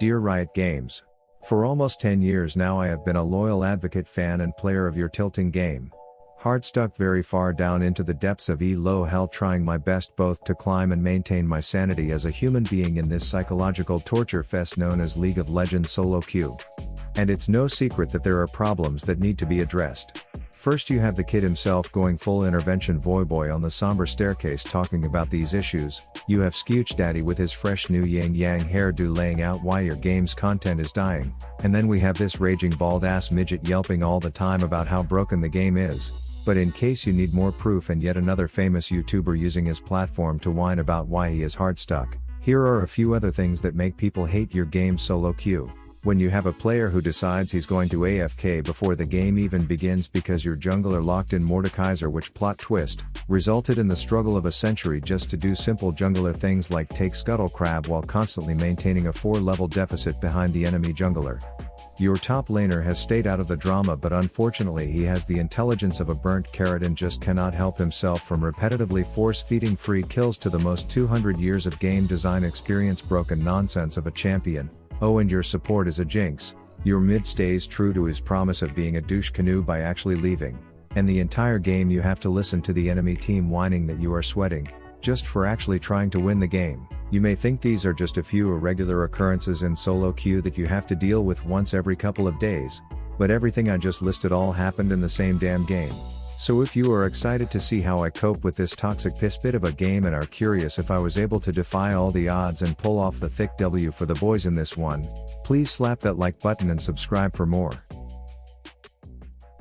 Dear Riot Games. For almost 10 years now I have been a loyal advocate, fan and player of your tilting game. Hard stuck very far down into the depths of low hell, trying my best both to climb and maintain my sanity as a human being in this psychological torture fest known as League of Legends solo queue. And it's no secret that there are problems that need to be addressed. First, you have the kid himself going full intervention voyboy on the somber staircase talking about these issues. You have Skewch Daddy with his fresh new yin yang hairdo laying out why your game's content is dying. And then we have this raging bald ass midget yelping all the time about how broken the game is. But in case you need more proof, and yet another famous YouTuber using his platform to whine about why he is hard stuck, here are a few other things that make people hate your game's solo queue. When you have a player who decides he's going to AFK before the game even begins because your jungler locked in Mordekaiser, which plot twist, resulted in the struggle of a century just to do simple jungler things like take Scuttle Crab while constantly maintaining a 4-level deficit behind the enemy jungler. Your top laner has stayed out of the drama, but unfortunately he has the intelligence of a burnt carrot and just cannot help himself from repetitively force-feeding free kills to the most 200 years of game design experience broken nonsense of a champion. Oh, and your support is a jinx. Your mid stays true to his promise of being a douche canoe by actually leaving. And the entire game you have to listen to the enemy team whining that you are sweating, just for actually trying to win the game. You may think these are just a few irregular occurrences in solo queue that you have to deal with once every couple of days, but everything I just listed all happened in the same damn game. So if you are excited to see how I cope with this toxic piss bit of a game and are curious if I was able to defy all the odds and pull off the thick W for the boys in this one, please slap that like button and subscribe for more.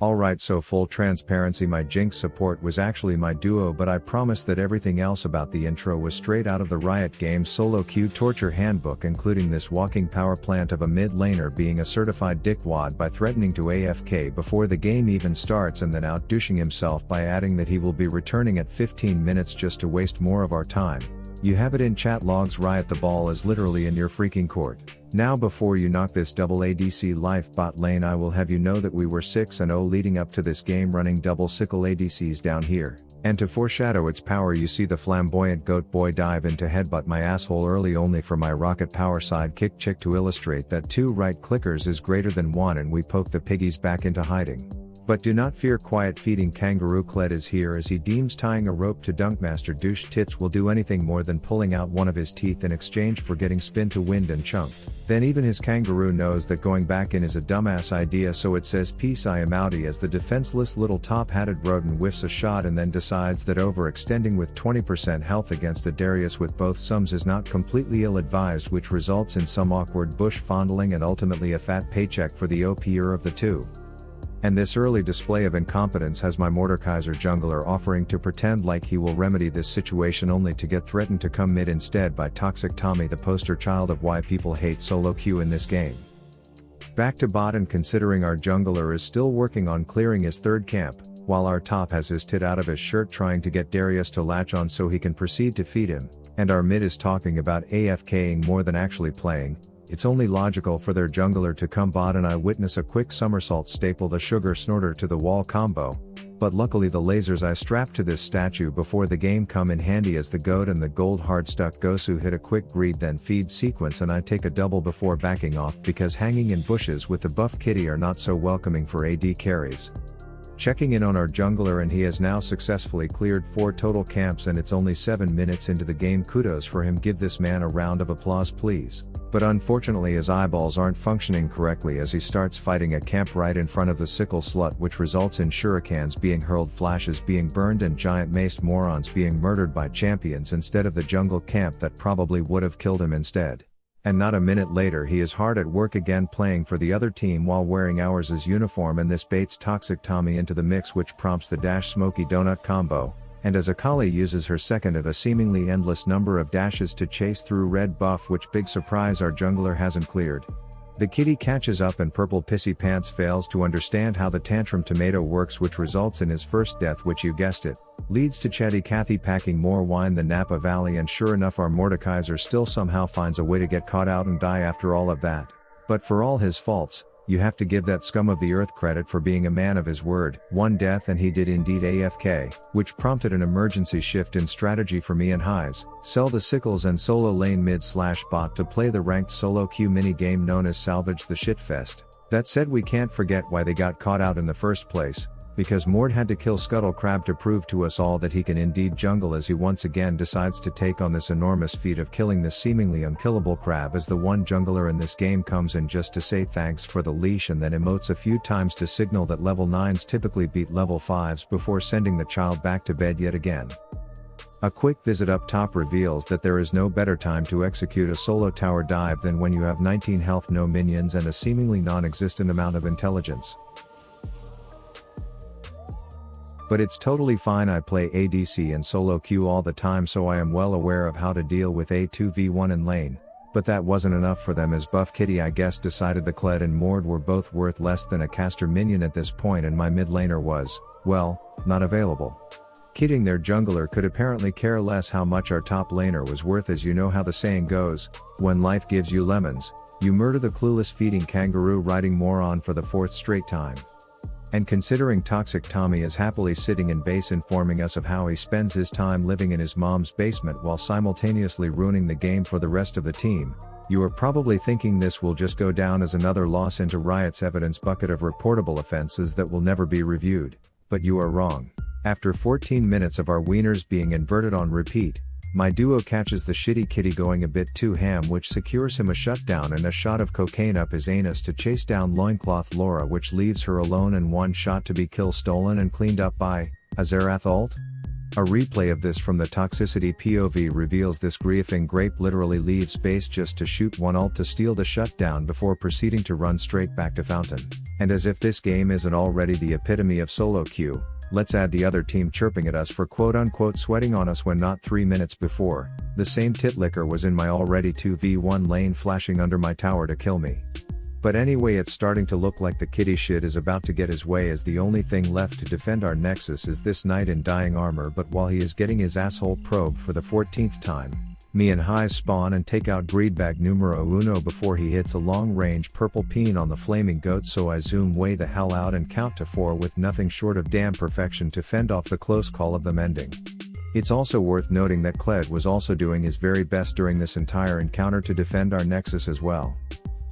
Alright, so full transparency, my Jinx support was actually my duo, but I promise that everything else about the intro was straight out of the Riot Games solo queue torture handbook, including this walking power plant of a mid laner being a certified dickwad by threatening to AFK before the game even starts and then out-douching himself by adding that he will be returning at 15 minutes just to waste more of our time. You have it in chat logs. Riot, the ball is literally in your freaking court. Now before you knock this double ADC life bot lane, I will have you know that we were 6-0 leading up to this game running double sickle ADCs down here. And to foreshadow its power, you see the flamboyant goat boy dive into headbutt my asshole early only for my rocket power sidekick chick to illustrate that 2 right clickers is greater than 1 and we poke the piggies back into hiding. But do not fear, quiet feeding kangaroo Kled is here, as he deems tying a rope to Dunkmaster douche tits will do anything more than pulling out one of his teeth in exchange for getting spin to wind and chunked. Then even his kangaroo knows that going back in is a dumbass idea, so it says peace, I am outie, as the defenseless little top-hatted rodent whiffs a shot and then decides that overextending with 20% health against a Darius with both sums is not completely ill-advised, which results in some awkward bush fondling and ultimately a fat paycheck for the OP'er of the two. And this early display of incompetence has my Mordekaiser jungler offering to pretend like he will remedy this situation, only to get threatened to come mid instead by Toxic Tommy, the poster child of why people hate solo queue in this game. Back to bot, and considering our jungler is still working on clearing his third camp, while our top has his tit out of his shirt trying to get Darius to latch on so he can proceed to feed him, and our mid is talking about AFKing more than actually playing, it's only logical for their jungler to come bot and I witness a quick somersault staple the sugar snorter to the wall combo. But luckily the lasers I strapped to this statue before the game come in handy, as the goat and the gold hard stuck Gosu hit a quick greed then feed sequence and I take a double before backing off, because hanging in bushes with the buff kitty are not so welcoming for AD carries. Checking in on our jungler, and he has now successfully cleared 4 total camps and it's only 7 minutes into the game. Kudos for him, give this man a round of applause please. But unfortunately his eyeballs aren't functioning correctly as he starts fighting a camp right in front of the sickle slut, which results in shurikens being hurled, flashes being burned and giant maced morons being murdered by champions instead of the jungle camp that probably would have killed him instead. And not a minute later he is hard at work again playing for the other team while wearing ours' uniform, and this baits Toxic Tommy into the mix, which prompts the dash smoky donut combo, and as Akali uses her second of a seemingly endless number of dashes to chase through red buff, which big surprise our jungler hasn't cleared. The kitty catches up and purple pissy pants fails to understand how the tantrum tomato works, which results in his first death, which, you guessed it, leads to Chatty Cathy packing more wine than Napa Valley, and sure enough our Mordekaiser still somehow finds a way to get caught out and die after all of that. But for all his faults, You have to give that scum of the earth credit for being a man of his word. 1 death and he did indeed AFK, which prompted an emergency shift in strategy for me and Highs. Sell the sickles and solo lane mid/bot to play the ranked solo queue mini game known as Salvage the Shitfest. That said, we can't forget why they got caught out in the first place. Because Mord had to kill Scuttle Crab to prove to us all that he can indeed jungle, as he once again decides to take on this enormous feat of killing this seemingly unkillable crab, as the one jungler in this game comes in just to say thanks for the leash and then emotes a few times to signal that level 9s typically beat level 5s before sending the child back to bed yet again. A quick visit up top reveals that there is no better time to execute a solo tower dive than when you have 19 health, no minions and a seemingly non-existent amount of intelligence. But it's totally fine, I play ADC and solo queue all the time, so I am well aware of how to deal with a 2v1 in lane. But that wasn't enough for them, as Buff Kitty I guess decided the Kled and Mord were both worth less than a caster minion at this point, and my mid laner was, well, not available. Kidding, their jungler could apparently care less how much our top laner was worth, as you know how the saying goes, when life gives you lemons, you murder the clueless feeding kangaroo riding moron for the 4th straight time. And considering Toxic Tommy is happily sitting in base informing us of how he spends his time living in his mom's basement while simultaneously ruining the game for the rest of the team, you are probably thinking this will just go down as another loss into Riot's evidence bucket of reportable offenses that will never be reviewed. But you are wrong. After 14 minutes of our wieners being inverted on repeat, my duo catches the shitty kitty going a bit too ham, which secures him a shutdown and a shot of cocaine up his anus to chase down loincloth Laura, which leaves her alone and one shot to be kill stolen and cleaned up by a Xerath ult. A replay of this from the Toxicity POV reveals this griefing grape literally leaves base just to shoot one ult to steal the shutdown before proceeding to run straight back to fountain. And as if this game isn't already the epitome of solo queue, let's add the other team chirping at us for quote-unquote sweating on us when not 3 minutes before, the same titlicker was in my already 2v1 lane flashing under my tower to kill me. But anyway, it's starting to look like the kitty shit is about to get his way, as the only thing left to defend our nexus is this knight in dying armor. But while he is getting his asshole probed for the 14th time, me and Highs spawn and take out greedbag numero uno before he hits a long-range purple peen on the flaming goat, so I zoom way the hell out and count to 4 with nothing short of damn perfection to fend off the close call of them ending. It's also worth noting that Kled was also doing his very best during this entire encounter to defend our nexus as well.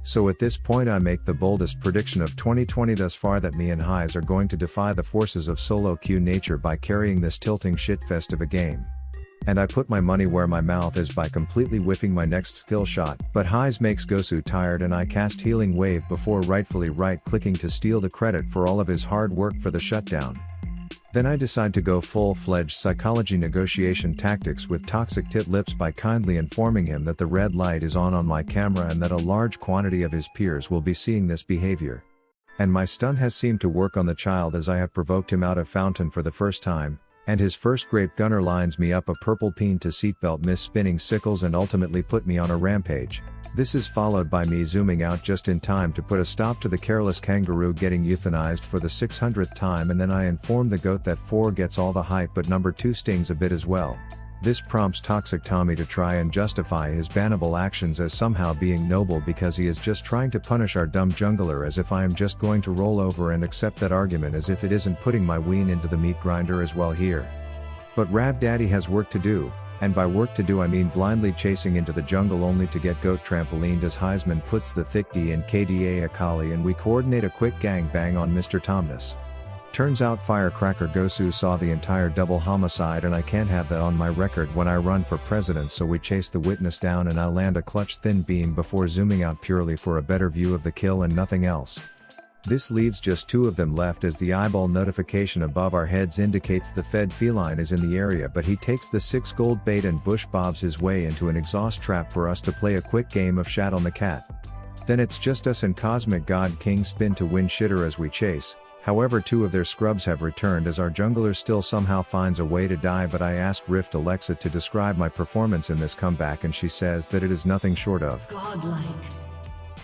So at this point I make the boldest prediction of 2020 thus far, that me and Highs are going to defy the forces of solo queue nature by carrying this tilting shitfest of a game. And I put my money where my mouth is by completely whiffing my next skill shot. But Highs makes Gosu tired and I cast Healing Wave before rightfully right-clicking to steal the credit for all of his hard work for the shutdown. Then I decide to go full-fledged psychology negotiation tactics with Toxic Tit Lips by kindly informing him that the red light is on my camera and that a large quantity of his peers will be seeing this behavior. And my stun has seemed to work on the child, as I have provoked him out of fountain for the first time. And his first grape gunner lines me up a purple peen to seatbelt miss spinning sickles and ultimately put me on a rampage. This is followed by me zooming out just in time to put a stop to the careless kangaroo getting euthanized for the 600th time, and then I inform the goat that 4 gets all the hype but number 2 stings a bit as well. This prompts Toxic Tommy to try and justify his bannable actions as somehow being noble because he is just trying to punish our dumb jungler, as if I am just going to roll over and accept that argument, as if it isn't putting my ween into the meat grinder as well here. But Rav Daddy has work to do, and by work to do I mean blindly chasing into the jungle only to get goat trampolined as Heisman puts the thick D in KDA Akali and we coordinate a quick gang bang on Mr. Tomness. Turns out Firecracker Gosu saw the entire double homicide, and I can't have that on my record when I run for president, so we chase the witness down and I land a clutch thin beam before zooming out purely for a better view of the kill and nothing else. This leaves just 2 of them left, as the eyeball notification above our heads indicates the fed feline is in the area, but he takes the 6 gold bait and bush bobs his way into an exhaust trap for us to play a quick game of Shat on the Cat. Then it's just us and Cosmic God King Spin to win shitter as we chase. However, 2 of their scrubs have returned as our jungler still somehow finds a way to die, but I asked Rift Alexa to describe my performance in this comeback and she says that it is nothing short of godlike.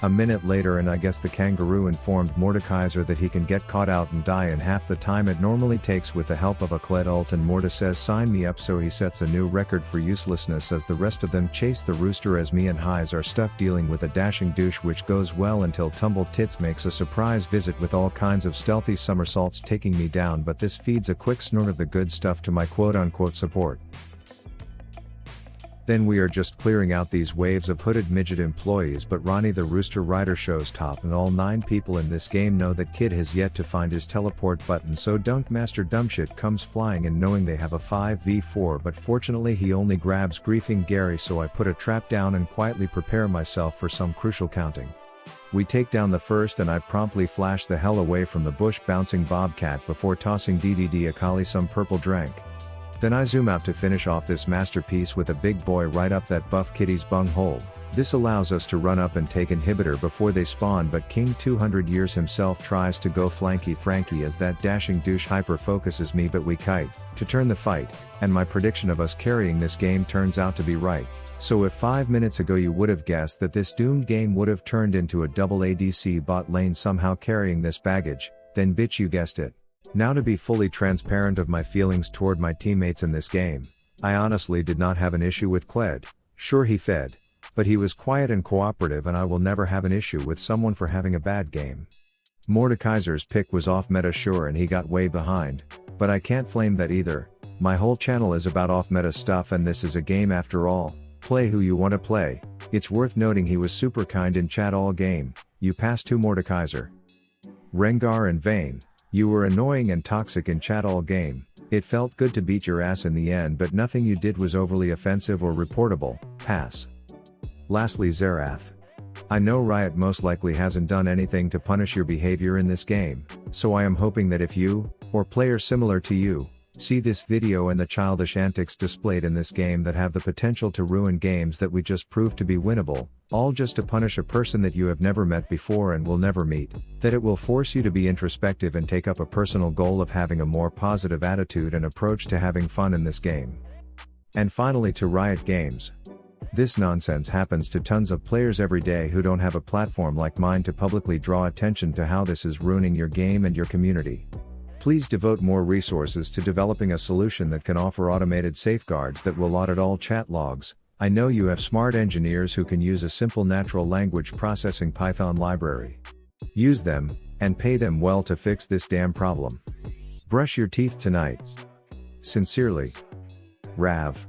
A minute later and I guess the kangaroo informed Mordekaiser that he can get caught out and die in half the time it normally takes with the help of a Kled ult, and Morde says sign me up, so he sets a new record for uselessness as the rest of them chase the rooster as me and Highs are stuck dealing with a dashing douche, which goes well until Tumble Tits makes a surprise visit with all kinds of stealthy somersaults taking me down, but this feeds a quick snort of the good stuff to my quote-unquote support. Then we are just clearing out these waves of hooded midget employees, but Ronnie the Rooster Rider shows top and all 9 people in this game know that Kid has yet to find his teleport button, so Dunk Master Dumbshit comes flying in knowing they have a 5v4, but fortunately he only grabs Griefing Gary, so I put a trap down and quietly prepare myself for some crucial counting. We take down the first and I promptly flash the hell away from the bush bouncing Bobcat before tossing DDD Akali some purple drank. Then I zoom out to finish off this masterpiece with a big boy right up that buff kitty's bung hole. This allows us to run up and take inhibitor before they spawn, but King 200 years himself tries to go flanky Frankie as that dashing douche hyper focuses me, but we kite to turn the fight, and my prediction of us carrying this game turns out to be right. So if 5 minutes ago you would have guessed that this doomed game would have turned into a double ADC bot lane somehow carrying this baggage, then bitch you guessed it. Now, to be fully transparent of my feelings toward my teammates in this game, I honestly did not have an issue with Kled. Sure, he fed, but he was quiet and cooperative, and I will never have an issue with someone for having a bad game. Mordekaiser's pick was off meta, sure, and he got way behind, but I can't flame that either. My whole channel is about off meta stuff, and this is a game after all. Play who you want to play. It's worth noting he was super kind in chat all game. You passed to Mordekaiser. Rengar and Vayne. You were annoying and toxic in chat all game. It felt good to beat your ass in the end, but nothing you did was overly offensive or reportable. Pass. Lastly, Xerath. I know Riot most likely hasn't done anything to punish your behavior in this game, so I am hoping that if you, or players similar to you, see this video and the childish antics displayed in this game that have the potential to ruin games that we just proved to be winnable, all just to punish a person that you have never met before and will never meet, that it will force you to be introspective and take up a personal goal of having a more positive attitude and approach to having fun in this game. And finally, to Riot Games. This nonsense happens to tons of players every day who don't have a platform like mine to publicly draw attention to how this is ruining your game and your community. Please devote more resources to developing a solution that can offer automated safeguards that will audit all chat logs. I know you have smart engineers who can use a simple natural language processing Python library. Use them, and pay them well to fix this damn problem. Brush your teeth tonight. Sincerely, Rav.